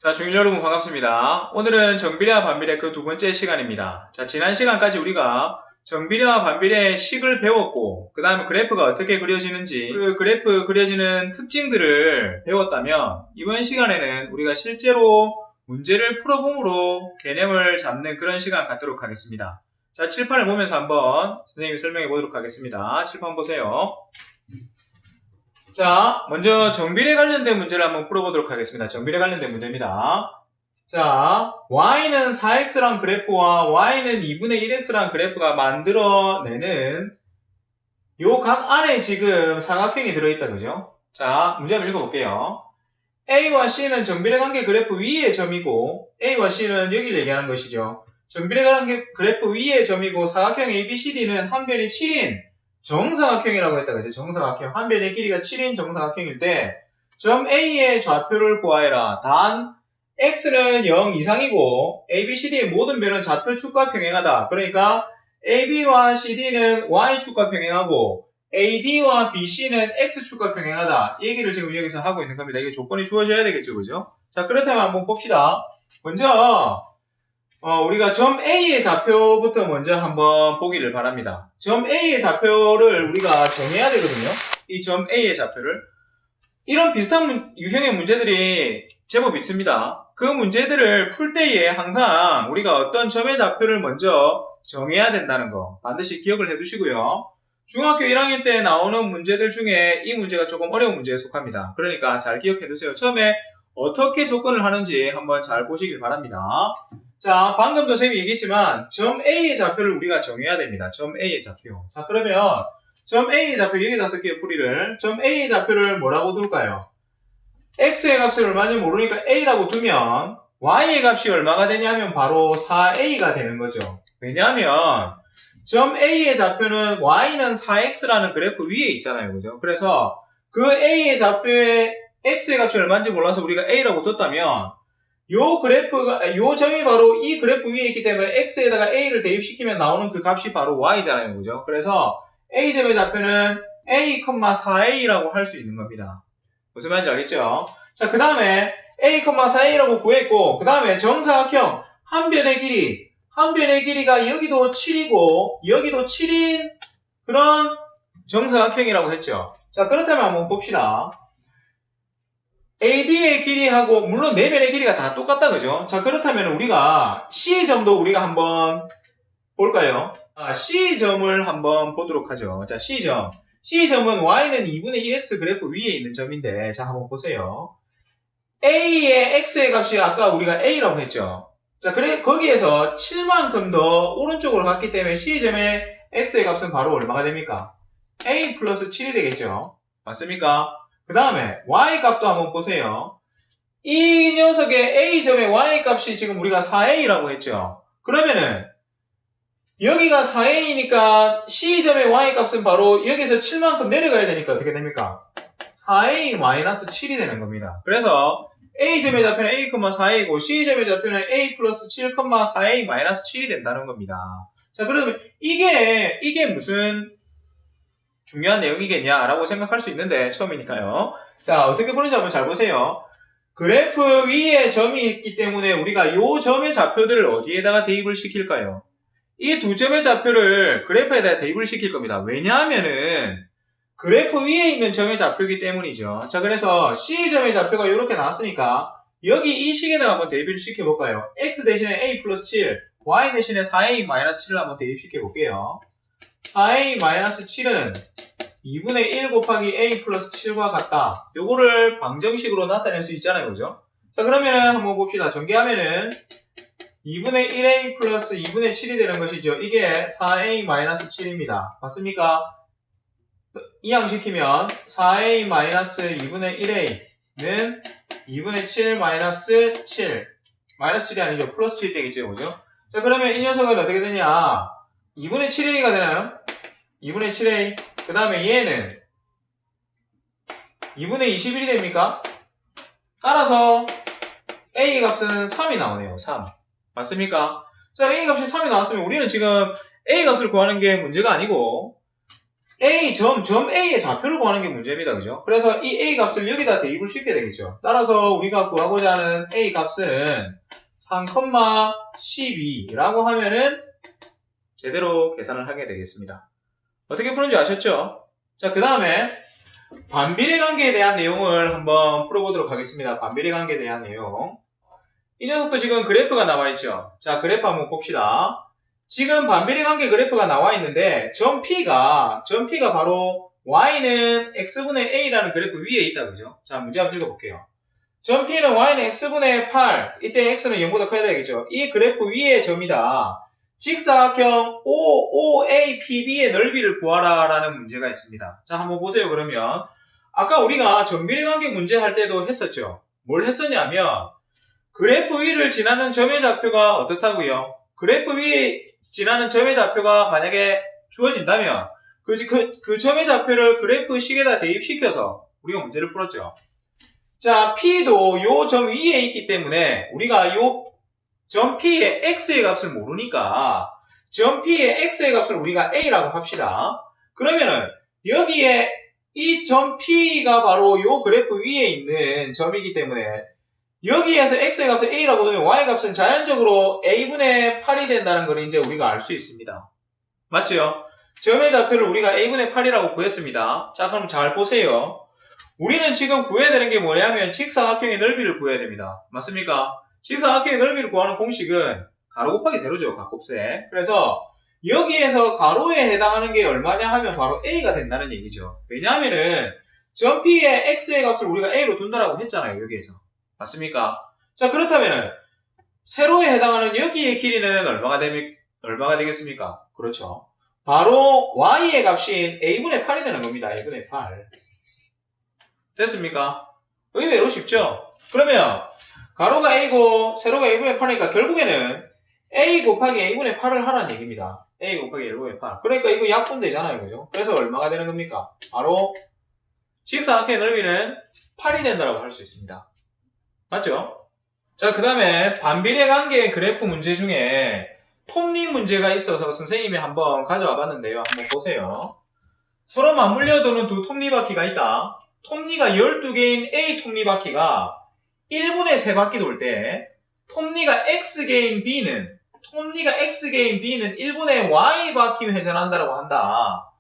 자, 중일 여러분 반갑습니다. 오늘은 정비례와 반비례 그 두 번째 시간입니다. 자, 지난 시간까지 우리가 정비례와 반비례의 식을 배웠고, 그 다음에 그래프가 어떻게 그려지는지, 그 그래프 그려지는 특징들을 배웠다면, 이번 시간에는 우리가 실제로 문제를 풀어봄으로 개념을 잡는 그런 시간 갖도록 하겠습니다. 자, 칠판을 보면서 한번 선생님이 설명해 보도록 하겠습니다. 칠판 보세요. 자, 먼저 정비례 관련된 문제를 한번 풀어보도록 하겠습니다. 정비례 관련된 문제입니다. 자, y는 4x란 그래프와 y는 2분의 1x란 그래프가 만들어내는 요 각 안에 지금 사각형이 들어있다, 그죠? 자, 문제 한번 읽어볼게요. a와 c는 정비례 관계 그래프 위의 점이고, a와 c는 여기를 얘기하는 것이죠. 정비례 관계 그래프 위의 점이고, 사각형 ABCD는 한 변이 7인 정사각형이라고 했다, 그죠? 정사각형. 한 변의 길이가 7인 정사각형일 때, 점 A의 좌표를 구하여라. 단, X는 0 이상이고, ABCD의 모든 변은 좌표축과 평행하다. 그러니까, AB와 CD는 Y축과 평행하고, AD와 BC는 X축과 평행하다. 이 얘기를 지금 여기서 하고 있는 겁니다. 이게 조건이 주어져야 되겠죠, 그죠? 자, 그렇다면 한번 봅시다. 먼저, 우리가 점 A의 좌표부터 먼저 한번 보기를 바랍니다. 점 A의 좌표를 우리가 정해야 되거든요. 이 점 A의 좌표를. 이런 비슷한 유형의 문제들이 제법 있습니다. 그 문제들을 풀 때에 항상 우리가 어떤 점의 좌표를 먼저 정해야 된다는 거 반드시 기억을 해두시고요. 중학교 1학년 때 나오는 문제들 중에 이 문제가 조금 어려운 문제에 속합니다. 그러니까 잘 기억해두세요. 처음에 어떻게 접근을 하는지 한번 잘 보시길 바랍니다. 자, 방금도 선생님이 얘기했지만 점 A의 좌표를 우리가 정해야 됩니다. 점 A의 좌표. 자, 그러면 점 A의 좌표 여기다 쓸게요, 풀이를. 점 A의 좌표를 뭐라고 둘까요? X의 값을 얼마인지 모르니까 A라고 두면 Y의 값이 얼마가 되냐면 바로 4A가 되는 거죠. 왜냐하면 점 A의 좌표는 Y는 4X라는 그래프 위에 있잖아요, 그죠? 그래서 그 A의 좌표에 X의 값이 얼마인지 몰라서 우리가 A라고 뒀다면 요 그래프가, 요 점이 바로 이 그래프 위에 있기 때문에 X에다가 A를 대입시키면 나오는 그 값이 바로 Y잖아요, 그죠? 그래서 A점의 좌표는 A, 4A라고 할 수 있는 겁니다. 무슨 말인지 알겠죠? 자, 그 다음에 A, 4A라고 구했고, 그 다음에 정사각형, 한 변의 길이가 여기도 7이고, 여기도 7인 그런 정사각형이라고 했죠. 자, 그렇다면 한번 봅시다. AD의 길이하고 물론 네 변의 길이가 다 똑같다, 그죠? 자, 그렇다면 우리가 C점도 우리가 한번 볼까요? C점을 한번 보도록 하죠. 자, C점은 Y는 2분의 1X 그래프 위에 있는 점인데, 자, 한번 보세요. A의 X의 값이 아까 우리가 A라고 했죠. 자, 그래, 거기에서 7만큼 더 오른쪽으로 갔기 때문에 C점의 X의 값은 바로 얼마가 됩니까? A 플러스 7이 되겠죠. 맞습니까? 그 다음에 Y 값도 한번 보세요. 이 녀석의 A점의 Y 값이 지금 우리가 4A라고 했죠. 그러면은 여기가 4A니까 C점의 Y 값은 바로 여기서 7만큼 내려가야 되니까 어떻게 됩니까? 4A-7이 되는 겁니다. 그래서 A점의 좌표는 A,4A고 C점의 좌표는 A 플러스 7, 4A-7이 된다는 겁니다. 자, 그러면 이게 무슨 중요한 내용이겠냐라고 생각할 수 있는데 처음이니까요. 자, 어떻게 보는지 한번 잘 보세요. 그래프 위에 점이 있기 때문에 우리가 이 점의 좌표들을 어디에다가 대입을 시킬까요? 이 두 점의 좌표를 그래프에다가 대입을 시킬 겁니다. 왜냐하면은 그래프 위에 있는 점의 좌표이기 때문이죠. 자, 그래서 C점의 좌표가 이렇게 나왔으니까 여기 이 식에다가 한번 대입을 시켜볼까요? X 대신에 A 플러스 7, Y 대신에 4A-7을 한번 대입시켜 볼게요. 4A-7은 2분의 1 곱하기 A 플러스 7과 같다. 요거를 방정식으로 나타낼 수 있잖아요, 그죠? 자, 그러면은 한번 봅시다. 전개하면은 2분의 1A 플러스 2분의 7이 되는 것이죠. 이게 4A-7입니다. 맞습니까? 이항시키면 4A-2분의 1A는 2분의 7-7 7이 아니죠. 플러스 7이 되겠죠, 그죠? 자, 그러면 이 녀석은 어떻게 되냐? 2분의 7A가 되나요? 2분의 7A. 그 다음에 얘는 2분의 21이 됩니까? 따라서 A 값은 3이 나오네요. 3. 맞습니까? 자, A 값이 3이 나왔으면 우리는 지금 A 값을 구하는 게 문제가 아니고 점 A의 좌표를 구하는 게 문제입니다. 그죠? 그래서 이 A 값을 여기다 대입을 시켜야 되겠죠. 따라서 우리가 구하고자 하는 A 값은 3,12라고 하면은 제대로 계산을 하게 되겠습니다. 어떻게 푸는지 아셨죠? 자, 그 다음에 반비례 관계에 대한 내용을 한번 풀어보도록 하겠습니다. 반비례 관계에 대한 내용. 이 녀석도 지금 그래프가 나와 있죠. 자, 그래프 한번 봅시다. 지금 반비례 관계 그래프가 나와 있는데 점 P가 바로 Y는 X분의 A라는 그래프 위에 있다. 그죠? 자, 문제 한번 읽어볼게요. 점 P는 Y는 X분의 8, 이때 X는 0보다 커야 되겠죠. 이 그래프 위의 점이다. 직사각형 OOAPB의 넓이를 구하라 라는 문제가 있습니다. 자, 한번 보세요. 그러면 아까 우리가 정비례 관계 문제 할 때도 했었죠. 뭘 했었냐면 그래프 위를 지나는 점의 좌표가 어떻다고요? 그래프 위에 지나는 점의 좌표가 만약에 주어진다면 그 점의 좌표를 그래프 식에다 대입시켜서 우리가 문제를 풀었죠. 자, P도 요 점 위에 있기 때문에 우리가 요 점 P의 X의 값을 모르니까 점 P의 X의 값을 우리가 A라고 합시다. 그러면은 여기에 이 점 P가 바로 요 그래프 위에 있는 점이기 때문에 여기에서 X의 값을 A라고 두면 Y 값은 자연적으로 A분의 8이 된다는 걸 이제 우리가 알 수 있습니다. 맞죠? 점의 좌표를 우리가 A분의 8이라고 구했습니다. 자, 그럼 잘 보세요. 우리는 지금 구해야 되는 게 뭐냐면 직사각형의 넓이를 구해야 됩니다. 맞습니까? 직사각형의 넓이를 구하는 공식은 가로 곱하기 세로죠. 각곱세. 그래서 여기에서 가로에 해당하는 게 얼마냐 하면 바로 A가 된다는 얘기죠. 왜냐하면은 점 P의 X의 값을 우리가 A로 둔다라고 했잖아요. 여기에서. 맞습니까? 자, 그렇다면은 세로에 해당하는 여기의 길이는 얼마가 되겠습니까? 그렇죠. 바로 Y의 값인 A분의 8이 되는 겁니다. A분의 8. 됐습니까? 의외로 쉽죠? 그러면 가로가 A고 세로가 A분의 8이니까 결국에는 A 곱하기 A분의 8을 하라는 얘기입니다. A 곱하기 A분의 8. 그러니까 이거 약분되잖아요. 그죠? 그래서 얼마가 되는 겁니까? 바로 직사각형의 넓이는 8이 된다고 할 수 있습니다. 맞죠? 자, 그 다음에 반비례 관계 그래프 문제 중에 톱니 문제가 있어서 선생님이 한번 가져와 봤는데요. 한번 보세요. 서로 맞물려 도는 두 톱니바퀴가 있다. 톱니가 12개인 A 톱니바퀴가 1분의 3바퀴 돌 때 톱니가 X개인 B는 1분의 Y바퀴 회전한다라고 한다.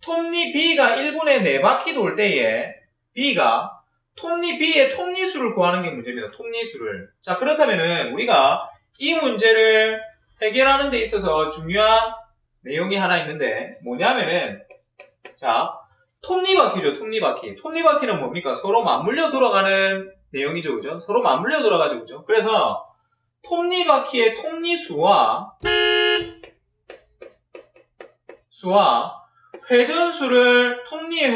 톱니 B가 1분의 4바퀴 돌 때에 B가 톱니 B의 톱니수를 구하는 게 문제입니다. 톱니수를. 자, 그렇다면은 우리가 이 문제를 해결하는 데 있어서 중요한 내용이 하나 있는데 뭐냐면은 자, 톱니바퀴죠. 톱니바퀴. 톱니바퀴는 뭡니까? 서로 맞물려 돌아가는 내용이죠. 그죠? 서로 맞물려 돌아가죠. 그죠? 그래서 톱니바퀴의 톱니수와 회전수를 톱니의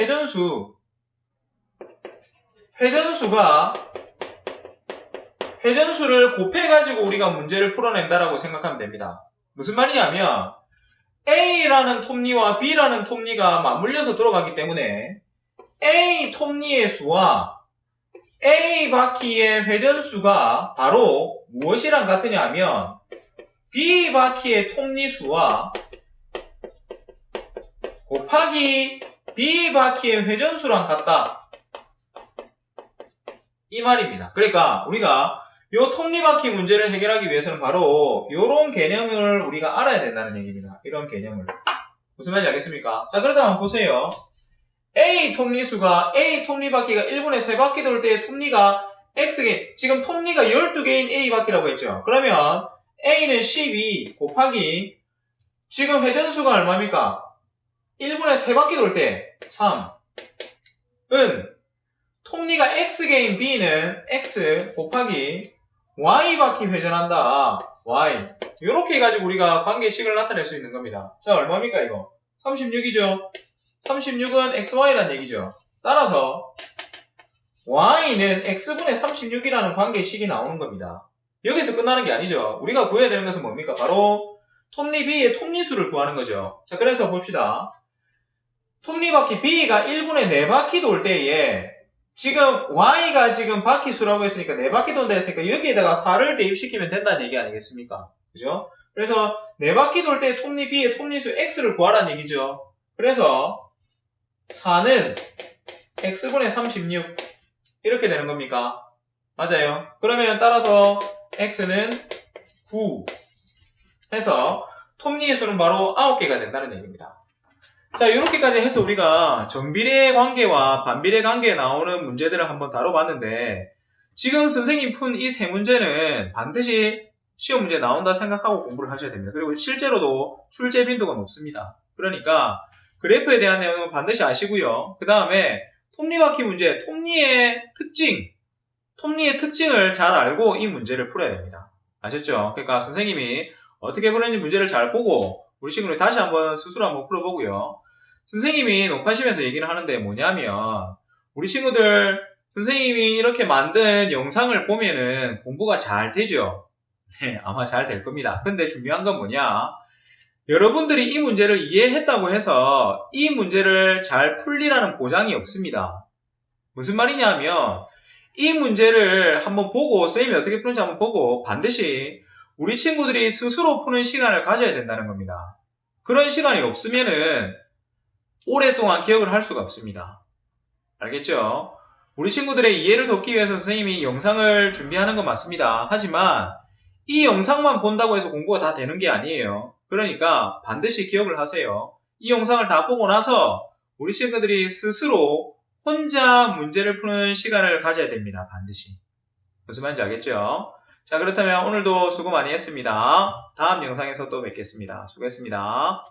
회전수를 곱해가지고 우리가 문제를 풀어낸다라고 생각하면 됩니다. 무슨 말이냐면 A라는 톱니와 B라는 톱니가 맞물려서 돌아가기 때문에 A 톱니의 수와 A 바퀴의 회전수가 바로 무엇이랑 같으냐 하면 B 바퀴의 톱니수와 곱하기 B 바퀴의 회전수랑 같다. 이 말입니다. 그러니까 우리가 이 톱니바퀴 문제를 해결하기 위해서는 바로 이런 개념을 우리가 알아야 된다는 얘기입니다. 이런 개념을. 무슨 말인지 알겠습니까? 자, 그러다 한번 보세요. A 톱니수가 A 톱니바퀴가 1분의 3바퀴 돌 때 톱니가 X개, 지금 톱니가 12개인 A 바퀴라고 했죠. 그러면 A는 12 곱하기 지금 회전수가 얼마입니까? 1분의 3바퀴 돌 때 3은 톱니가 X개인 B는 X 곱하기 Y바퀴 회전한다. Y. 이렇게 해가지고 우리가 관계식을 나타낼 수 있는 겁니다. 자, 얼마입니까, 이거? 36이죠? 36은 XY란 얘기죠. 따라서 Y는 X분의 36이라는 관계식이 나오는 겁니다. 여기서 끝나는 게 아니죠. 우리가 구해야 되는 것은 뭡니까? 바로 톱니 B의 톱니수를 구하는 거죠. 자, 그래서 봅시다. 톱니바퀴 B가 1분의 4바퀴 돌 때에 지금 Y가 지금 바퀴 수라고 했으니까 4바퀴 돈다 했으니까 여기에다가 4를 대입시키면 된다는 얘기 아니겠습니까? 그죠? 그래서 4바퀴 돌 때 톱니 B의 톱니수 X를 구하라는 얘기죠. 그래서 4는 x분의 36 이렇게 되는 겁니까? 맞아요. 그러면 따라서 x는 9 해서 톱니의 수는 바로 9개가 된다는 얘기입니다. 자, 이렇게까지 해서 우리가 정비례 관계와 반비례 관계에 나오는 문제들을 한번 다뤄봤는데 지금 선생님 푼 이 세 문제는 반드시 시험 문제 나온다 생각하고 공부를 하셔야 됩니다. 그리고 실제로도 출제 빈도가 높습니다. 그러니까 그래프에 대한 내용은 반드시 아시고요. 그 다음에 톱니바퀴 문제, 톱니의 특징을 잘 알고 이 문제를 풀어야 됩니다. 아셨죠? 그러니까 선생님이 어떻게 푸는지 문제를 잘 보고 우리 친구들 다시 한번 스스로 한번 풀어보고요. 선생님이 녹화하시면서 얘기를 하는데 뭐냐면 우리 친구들 선생님이 이렇게 만든 영상을 보면은 공부가 잘 되죠? 네, 아마 잘 될 겁니다. 근데 중요한 건 뭐냐? 여러분들이 이 문제를 이해했다고 해서 이 문제를 잘 풀리라는 보장이 없습니다. 무슨 말이냐면 이 문제를 한번 보고 쌤이 어떻게 푸는지 한번 보고 반드시 우리 친구들이 스스로 푸는 시간을 가져야 된다는 겁니다. 그런 시간이 없으면은 오랫동안 기억을 할 수가 없습니다. 알겠죠? 우리 친구들의 이해를 돕기 위해서 선생님이 영상을 준비하는 건 맞습니다. 하지만 이 영상만 본다고 해서 공부가 다 되는 게 아니에요. 그러니까 반드시 기억을 하세요. 이 영상을 다 보고 나서 우리 친구들이 스스로 혼자 문제를 푸는 시간을 가져야 됩니다. 반드시. 무슨 말인지 알겠죠? 자, 그렇다면 오늘도 수고 많이 했습니다. 다음 영상에서 또 뵙겠습니다. 수고했습니다.